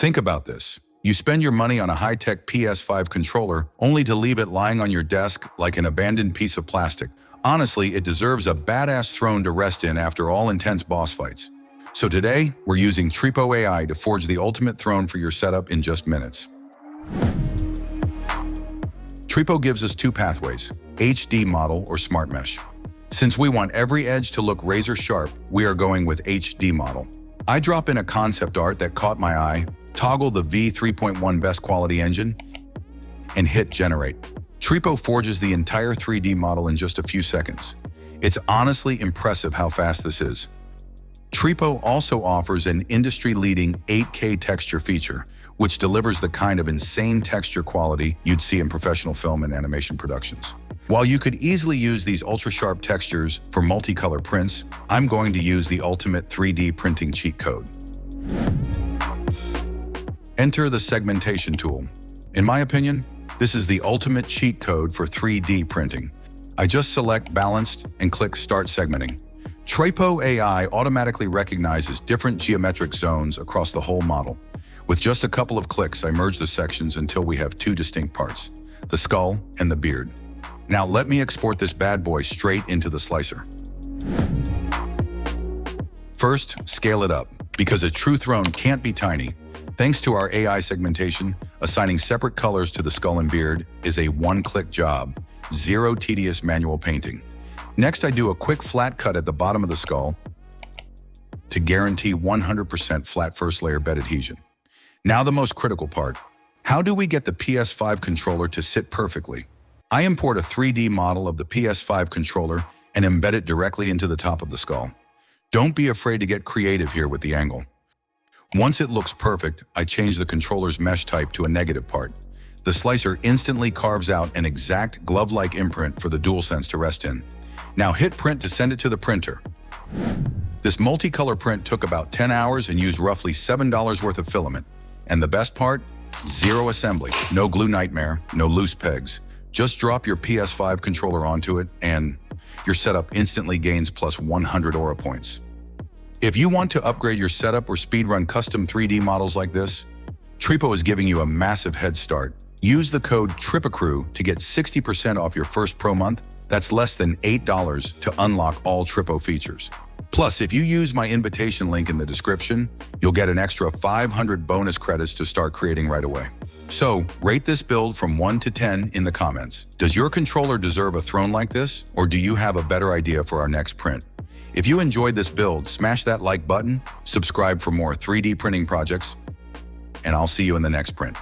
Think about this. You spend your money on a high-tech PS5 controller only to leave it lying on your desk like an abandoned piece of plastic. Honestly, it deserves a badass throne to rest in after all intense boss fights. So today, we're using Tripo AI to forge the ultimate throne for your setup in just minutes. Tripo gives us two pathways, HD model or smart mesh. Since we want every edge to look razor sharp, we are going with HD model. I drop in a concept art that caught my eye, toggle the V3.1 best quality engine, and hit generate. Tripo forges the entire 3D model in just a few seconds. It's honestly impressive how fast this is. Tripo also offers an industry-leading 8K texture feature, which delivers the kind of insane texture quality you'd see in professional film and animation productions. While you could easily use these ultra-sharp textures for multicolor prints, I'm going to use the ultimate 3D printing cheat code. Enter the segmentation tool. In my opinion, this is the ultimate cheat code for 3D printing. I just select Balanced and click Start Segmenting. Tripo AI automatically recognizes different geometric zones across the whole model. With just a couple of clicks, I merge the sections until we have two distinct parts, the skull and the beard. Now let me export this bad boy straight into the slicer. First, scale it up, because a true throne can't be tiny. Thanks to our AI segmentation, assigning separate colors to the skull and beard is a one-click job, zero tedious manual painting. Next, I do a quick flat cut at the bottom of the skull to guarantee 100% flat first layer bed adhesion. Now the most critical part. How do we get the PS5 controller to sit perfectly? I import a 3D model of the PS5 controller and embed it directly into the top of the skull. Don't be afraid to get creative here with the angle. Once it looks perfect, I change the controller's mesh type to a negative part. The slicer instantly carves out an exact glove-like imprint for the DualSense to rest in. Now hit print to send it to the printer. This multicolor print took about 10 hours and used roughly $7 worth of filament. And the best part? Zero assembly. No glue nightmare, no loose pegs. Just drop your PS5 controller onto it and your setup instantly gains plus 100 aura points. If you want to upgrade your setup or speedrun custom 3D models like this, Tripo is giving you a massive head start. Use the code TRIPACREW to get 60% off your first pro month. That's less than $8 to unlock all Tripo features. Plus, if you use my invitation link in the description, you'll get an extra 500 bonus credits to start creating right away. So, rate this build from 1 to 10 in the comments. Does your controller deserve a throne like this, or do you have a better idea for our next print? If you enjoyed this build, smash that like button, subscribe for more 3D printing projects, and I'll see you in the next print.